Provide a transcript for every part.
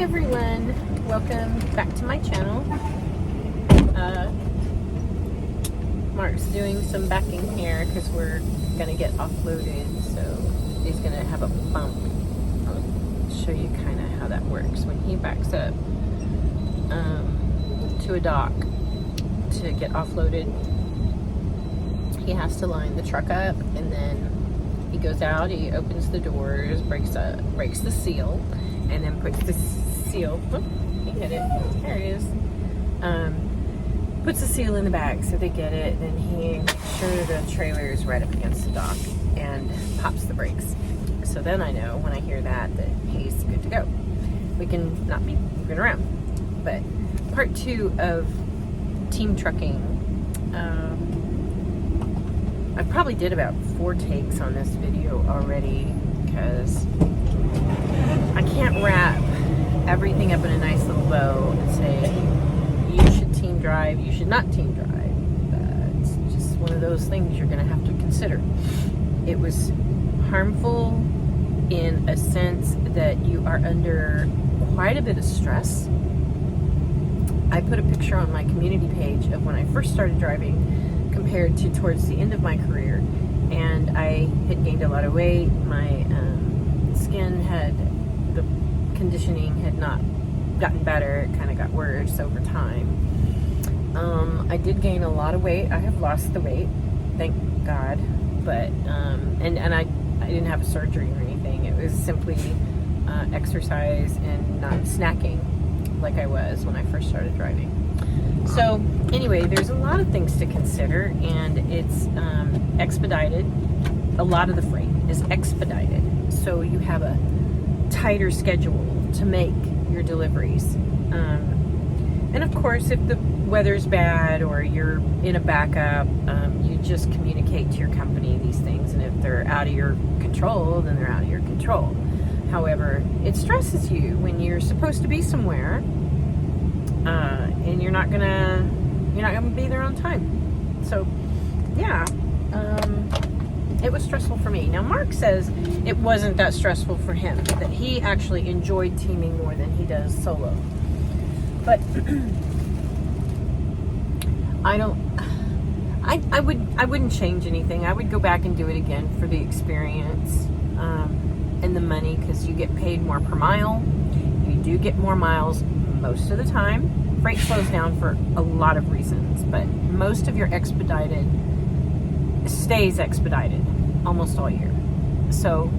everyone, welcome back to my channel. Mark's doing some backing here because we're gonna get offloaded, so he's gonna have a bump. I'll show you kind of how that works. When he backs up to a dock to get offloaded, he has to line the truck up, and then he goes out, he opens the doors, breaks the seal, and then puts the seal, whoop, he hit it, there it is, puts the seal in the bag so they get it. Then he makes sure the trailer is right up against the dock and pops the brakes. So then I know when I hear that he's good to go. We can not be moving around. But part 2 of team trucking, I probably did about 4 takes on this video already because I can't wrap everything up in a nice little bow and say you should team drive, you should not team drive. It's just one of those things you're going to have to consider. It was harmful in a sense that you are under quite a bit of stress. I put a picture on my community page of when I first started driving compared to towards the end of my career, and I had gained a lot of weight. My skin the conditioning had not gotten better. It kind of got worse over time. I did gain a lot of weight. I have lost the weight, thank God, but and I didn't have a surgery or anything. It was simply exercise and not snacking like I was when I first started driving. So anyway, there's a lot of things to consider, and it's expedited. A lot of the freight is expedited, so you have a tighter schedule to make your deliveries. And of course, if the weather's bad or you're in a backup, you just communicate to your company these things, and if they're out of your control, then they're out of your control. However, it stresses you when you're supposed to be somewhere, and you're not gonna be there on time. So, yeah, it was stressful for me. Now, Mark says it wasn't that stressful for him; that he actually enjoyed teaming more than he does solo. But I wouldn't change anything. I would go back and do it again for the experience. And the money, because you get paid more per mile. You do get more miles most of the time. Freight slows down for a lot of reasons, but most of your expedited stays expedited almost all year. So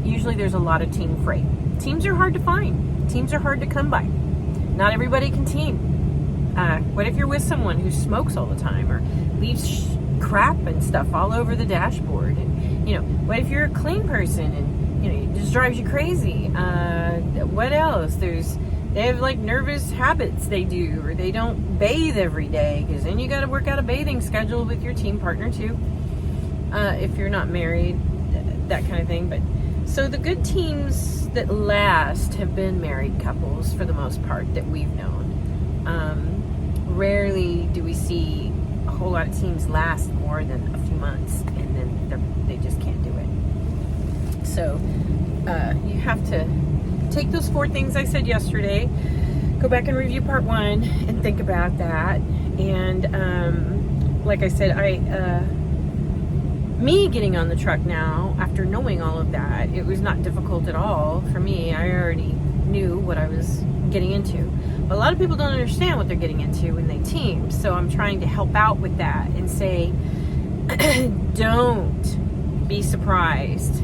usually there's a lot of team freight. Teams are hard to find. Teams are hard to come by. Not everybody can team. What if you're with someone who smokes all the time or leaves crap and stuff all over the dashboard? And what if you're a clean person and it just drives you crazy? What else? They have like nervous habits they do, or they don't bathe every day, because then you got to work out a bathing schedule with your team partner too. If you're not married, that kind of thing. But so the good teams that last have been married couples for the most part that we've known. Rarely do we see a whole lot of teams last more than a few months, and then they just can't do it. So you have to take those 4 things I said yesterday, go back and review part 1 and think about that. And like I said, me getting on the truck now after knowing all of that, it was not difficult at all for me. I already knew what I was getting into. But a lot of people don't understand what they're getting into when they team, so I'm trying to help out with that and say don't be surprised.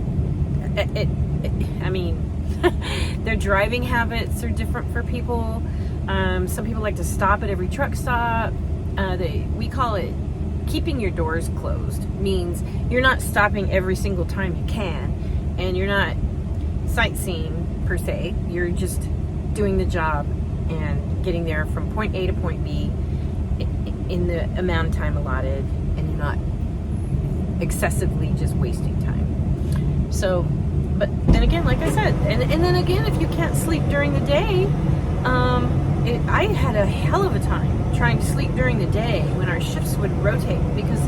I mean, their driving habits are different for people. Some people like to stop at every truck stop. We call it keeping your doors closed. Means you're not stopping every single time you can, and you're not sightseeing per se. You're just doing the job and getting there from point A to point B in the amount of time allotted, and you're not excessively just wasting time. So, but then again, like I said, and then again, if you can't sleep during the day, I had a hell of a time trying to sleep during the day when our shifts would rotate, because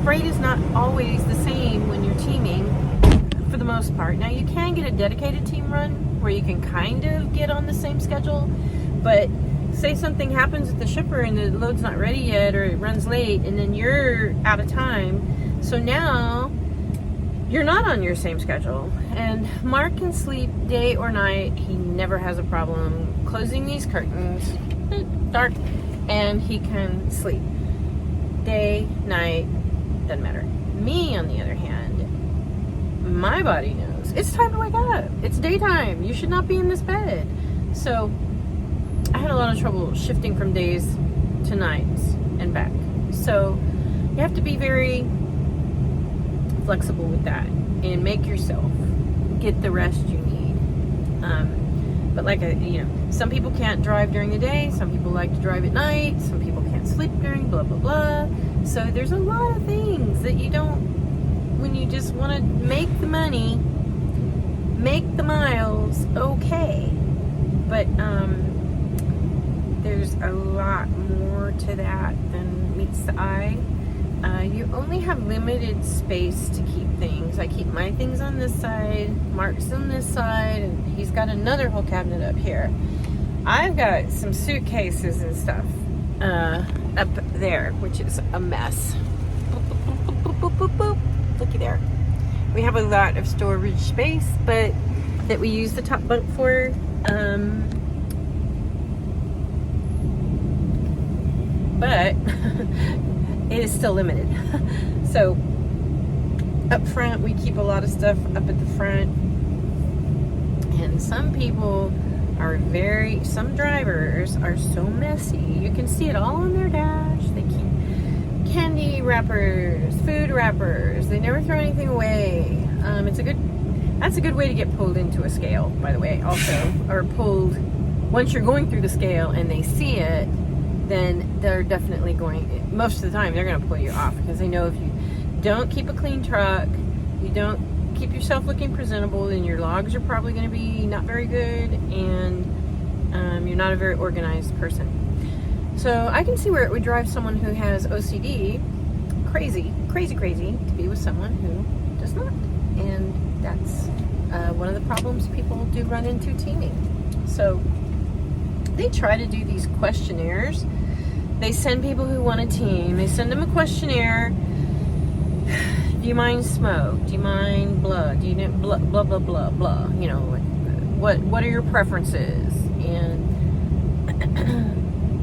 freight is not always the same when you're teaming for the most part. Now, you can get a dedicated team run where you can kind of get on the same schedule. But say something happens with the shipper and the load's not ready yet, or it runs late, and then you're out of time. So now you're not on your same schedule. And Mark can sleep day or night. He never has a problem closing these curtains, dark, and he can sleep. Day, night, doesn't matter. Me, on the other hand, my body knows it's time to wake up. It's daytime. You should not be in this bed. So I had a lot of trouble shifting from days to nights and back. So you have to be very flexible with that and make yourself get the rest you need. But like, some people can't drive during the day. Some people like to drive at night. Some people can't sleep during blah, blah, blah. So there's a lot of things that you don't, when you just want to make the money, make the miles, okay. But there's a lot more to that than meets the eye. You only have limited space to keep things. I keep my things on this side, Mark's on this side, and he's got another whole cabinet up here. I've got some suitcases and stuff up there, which is a mess. Boop, boop, boop, boop, boop, boop. Looky there. We have a lot of storage space, but that we use the top bunk for. But it is still limited. So up front, we keep a lot of stuff up at the front. And some people are some drivers are so messy. You can see it all on their dash. They keep candy wrappers, food wrappers. They never throw anything away. That's a good way to get pulled into a scale, by the way, also. Or pulled, once you're going through the scale and they see it, then they're definitely most of the time, they're going to pull you off, because they know if you don't keep a clean truck, you don't keep yourself looking presentable, then your logs are probably going to be not very good, and you're not a very organized person. So I can see where it would drive someone who has OCD crazy to be with someone who does not. And that's one of the problems people do run into teaming. So they try to do these questionnaires. They send people who want a team, they send them a questionnaire. Do you mind smoke? Do you mind blood? Do you need blah, blah, blah, blah, blah? What are your preferences? And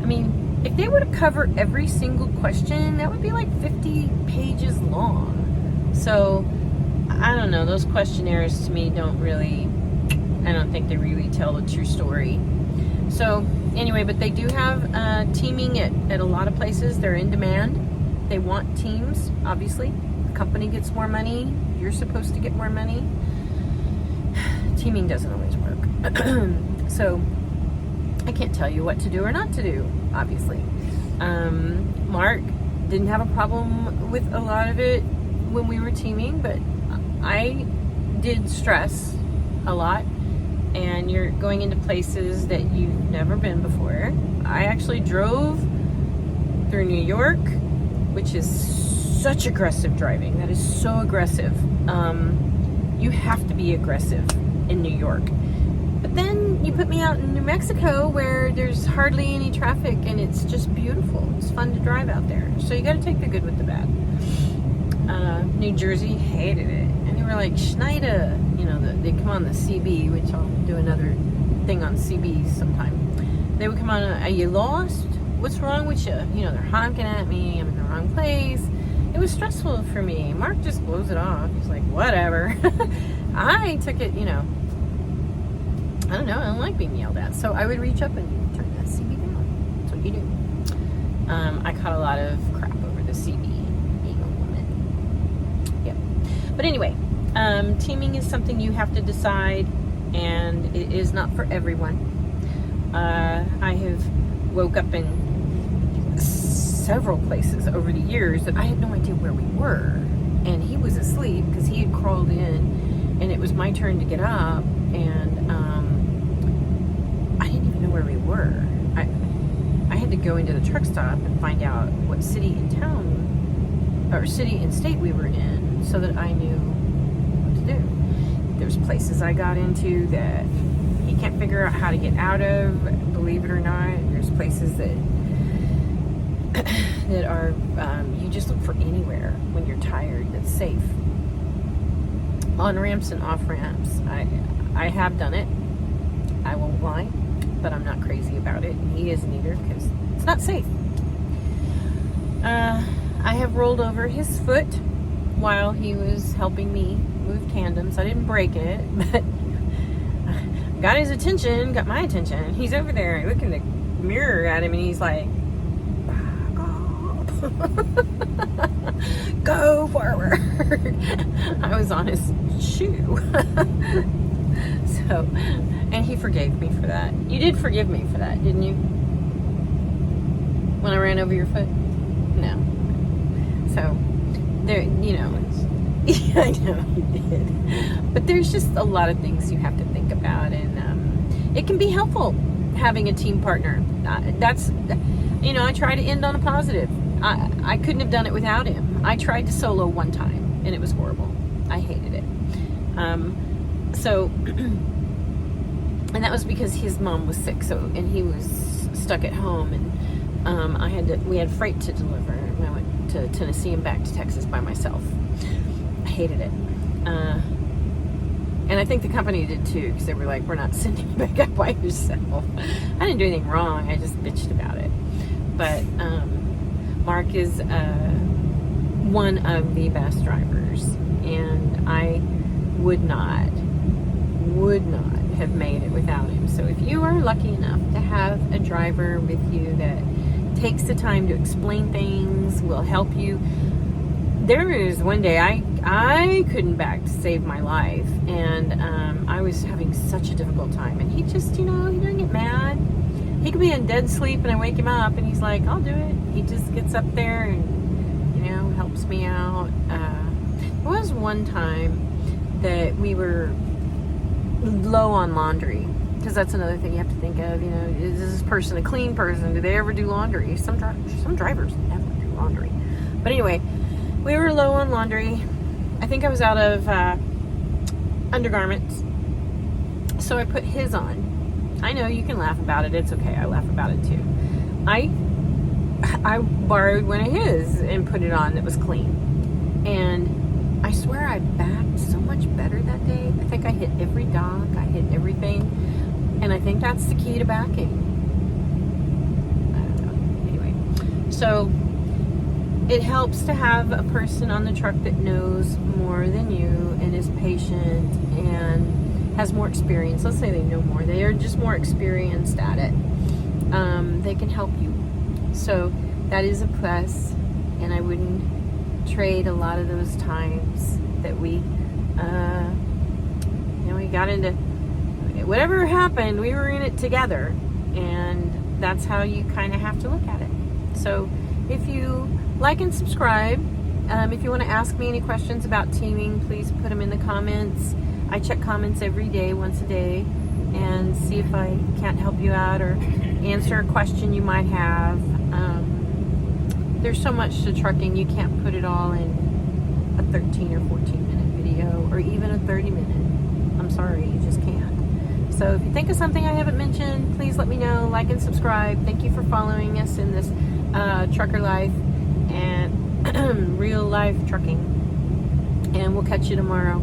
I mean, if they were to cover every single question, that would be like 50 pages long. So I don't know, those questionnaires to me I don't think they really tell the true story. So anyway, but they do have teaming at a lot of places. They're in demand. They want teams, obviously. The company gets more money. You're supposed to get more money. Teaming doesn't always work. So I can't tell you what to do or not to do, obviously. Mark didn't have a problem with a lot of it when we were teaming, but I did stress a lot. And you're going into places that you've never been before. I actually drove through New York, which is such aggressive driving. That is so aggressive. You have to be aggressive in New York. But then you put me out in New Mexico where there's hardly any traffic and it's just beautiful. It's fun to drive out there. So you got to take the good with the bad. New Jersey hated it. And they were like, Schneider. They come on the CB, which I'll do another thing on CBs sometime. They would come on, are you lost? What's wrong with you? They're honking at me. I'm in the wrong place. It was stressful for me. Mark just blows it off. He's like, whatever. I took it, I don't know. I don't like being yelled at. So I would reach up and turn that CB down. That's what you do. I caught a lot of crap over the CB being a woman. Yep. But anyway, teaming is something you have to decide, and it is not for everyone. I have woke up in several places over the years that I had no idea where we were, and he was asleep because he had crawled in, and it was my turn to get up, and I didn't even know where we were. I had to go into the truck stop and find out what city and town, or city and state we were in, so that I knew what to do. There's places I got into that he can't figure out how to get out of. Believe it or not, there's places that that are, you just look for anywhere when you're tired that's safe. On ramps and off ramps. I have done it. I won't lie, but I'm not crazy about it, and he isn't either, because it's not safe. I have rolled over his foot while he was helping me move tandems. I didn't break it, but got his attention, got my attention. He's over there looking in the mirror at him, and he's like, back up. Go forward. I was on his shoe. So, and he forgave me for that. You did forgive me for that, didn't you? When I ran over your foot? No. So, there, you know. Yeah, I know you did. But there's just a lot of things you have to think about, and it can be helpful having a team partner. That's, you know, I try to end on a positive. I couldn't have done it without him. I tried to solo one time, and it was horrible. I hated it. And that was because his mom was sick, and he was stuck at home, and we had freight to deliver, and I went to Tennessee and back to Texas by myself. I hated it. And I think the company did too, because they were like, we're not sending you back out by yourself. I didn't do anything wrong, I just bitched about it. But Mark is one of the best drivers, and I would not have made it without him. So if you are lucky enough to have a driver with you that takes the time to explain things, will help you. There was one day I couldn't back to save my life, and I was having such a difficult time, and he just, you know, he doesn't get mad. He could be in dead sleep and I wake him up and he's like, I'll do it. He just gets up there and, you know, helps me out. There was one time that we were low on laundry, because that's another thing you have to think of. You know, is this person a clean person? Do they ever do laundry? Some drivers never do laundry. But anyway, we were low on laundry. I think I was out of undergarments, so I put his on. I know you can laugh about it. It's okay. I laugh about it too. I borrowed one of his and put it on that was clean, and I swear I backed so much better that day. I think I hit every dock, I hit everything, and I think that's the key to backing. I don't know. Anyway, so it helps to have a person on the truck that knows more than you and is patient and has more experience. Let's say they know more. They are just more experienced at it. They can help you. So that is a plus, and I wouldn't trade a lot of those times that we got into whatever happened, we were in it together, and that's how you kind of have to look at it. So if you like and subscribe, if you want to ask me any questions about teaming, please put them in the comments. I check comments every day, once a day, and see if I can't help you out or answer a question you might have. There's so much to trucking, you can't put it all in a 13 or 14 minute video, or even a 30 minute. I'm sorry, you just can't. So if you think of something I haven't mentioned, please let me know. Like and subscribe. Thank you for following us in this trucker life and real life trucking. And we'll catch you tomorrow.